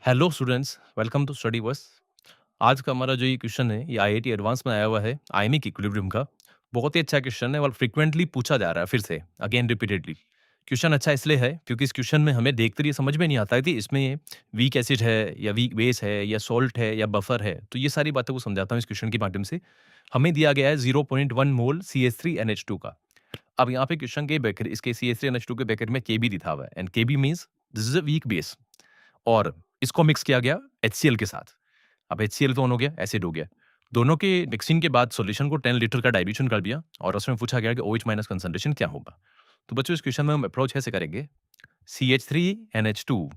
Hello students, welcome to Study Bus. आज का हमारा जो ये क्वेश्चन है ये आईआईटी एडवांस में आया हुआ है आयनिक इक्विलिब्रियम का। बहुत ही अच्छा क्वेश्चन है और फ्रीक्वेंटली पूछा जा रहा है फिर से अगेन रिपीटेडली। क्वेश्चन अच्छा इसलिए है क्योंकि इस क्वेश्चन में हमें देखते ही समझ में नहीं आता है कि इसमें वीक एसिड है या वीक बेस है या सॉल्ट है या बफर है। तो ये सारी बातों को समझाता हूँ इस क्वेश्चन के माध्यम से। हमें दिया गया है 0.1 मोल CH3NH2 का। अब यहाँ पे क्वेश्चन के ब्रैकेट इसके CH3NH2 के ब्रैकेट में KB लिखा हुआ है and KB means this is a weak base और इसको मिक्स किया गया HCl के साथ। अब HCl कौन हो गया? एसिड हो गया। दोनों के मिक्सिंग के बाद सॉल्यूशन को 10 लीटर का डाइल्यूशन कर दिया और उसमें पूछा गया कि OH माइनस कंसंट्रेशन क्या होगा? तो बच्चों इस क्वेश्चन में हम अप्रोच ऐसे करेंगे, CH3NH2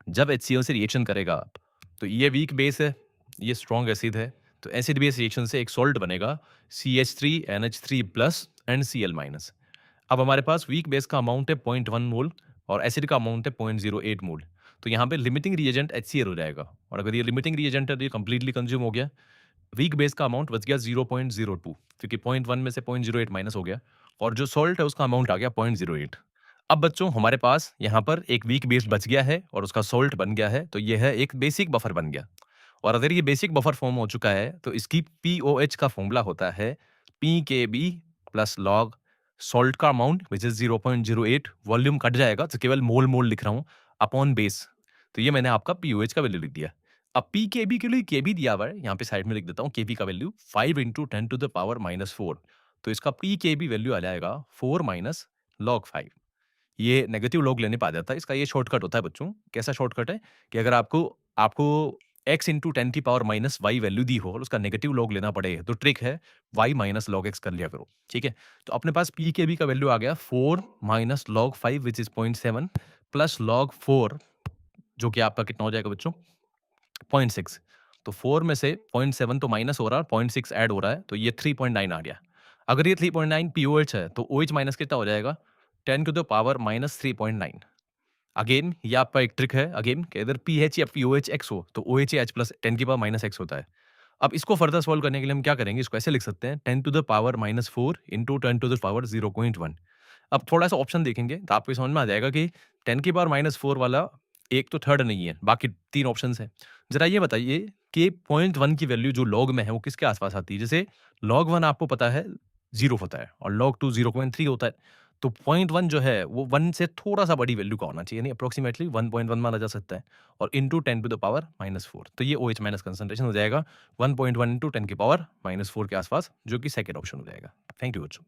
जब HCl से रिएक्शन करेगा तो ये वीक बेस है, ये स्ट्रॉन्ग एसिड है, तो एसिड बेस रिएक्शन से एक सॉल्ट बनेगा CH3NH3+ एंड Cl-। अब हमारे पास वीक बेस का अमाउंट है 0.1 मोल और एसिड का अमाउंट है 0.08 मोल। तो यहाँ पे लिमिटिंग रिएजेंट HCl हो जाएगा और अगर ये लिमिटिंग रिएजेंट है तो ये कंप्लीटली कंज्यूम हो गया। वीक बेस का अमाउंट बच गया 0.02 क्योंकि 0.1 में से 0.08 माइनस हो गया और जो सॉल्ट है उसका अमाउंट आ गया 0.08। अब बच्चों हमारे पास यहाँ पर एक वीक बेस बच गया है और उसका सॉल्ट बन गया है, तो ये है एक बेसिक बफर बन गया। और अगर ये बेसिक बफर फॉर्म हो चुका है तो इसकी POH का फॉर्मूला होता है PKB प्लस लॉग सॉल्ट का amount which is 0.08, volume cut जाएगा तो केवल मोल मोल लिख रहा हूँ अपॉन बेस। तो ये मैंने आपका POH का वैल्यू लिख दिया। अब PKB के लिए KB दिया हुआ है, यहाँ पे साइड में लिख देता हूँ KB का वैल्यू 5 इंटू 10⁻⁻⁴। तो इसका PKB वैल्यू आ जाएगा 4 माइनस लॉग 5। ये नेगेटिव लॉग लेने पे आ जाता है। इसका ये शॉर्टकट होता है बच्चों। कैसा शॉर्टकट है कि अगर आपको आपको x इंटू 10⁻⁻y वैल्यू दी हो और उसका नेगेटिव लॉग लेना पड़े तो ट्रिक है y माइनस लॉग x कर लिया करो। ठीक है, तो अपने पास PKB का वैल्यू आ गया 4 minus log 5 which is 0.7 plus log 4 जो कि आपका कितना हो जाएगा बच्चों 0.6। तो 4 में से 0.7 तो माइनस हो रहा है, 0.6 ऐड हो रहा है, तो ये 3.9 आ गया। अगर ये 3.9 POH है तो OH माइनस कितना हो जाएगा 10 to the power minus 3.9। Again ये आपका एक ट्रिक है अगेन कि अगर पीएच या पीओएच एक्स हो तो OH या H प्लस 10 की पावर माइनस एक्स होता है। अब इसको फर्दर सॉल्व करने के लिए हम क्या करेंगे, इसको ऐसे लिख सकते हैं 10 to the power minus 4 into 10 to the power 0.1। अब थोड़ा सा ऑप्शन देखेंगे तो आपको समझ में आ जाएगा कि 10 की पावर माइनस 4 वाला एक तो थर्ड नहीं है, बाकी 3 ऑप्शन है। जरा ये बताइए कि 0.1 की वैल्यू जो लॉग में है वो किसके आसपास आती है? जैसे लॉग 1 आपको पता है 0 होता है और लॉग 2 0.3 होता है। तो 0.1 जो है वो 1 से थोड़ा-सा बड़ी वैल्यू का होना चाहिए, यानी अप्रॉक्सिमेटली 1.1 माना जा सकता है और इंटू 10 टू द पावर -4। तो ये OH माइनस कंसंट्रेशन हो जाएगा 1.1 इंटू 10 की पावर -4 के आसपास, जो कि सेकंड ऑप्शन हो जाएगा। थैंक यू बच्चों।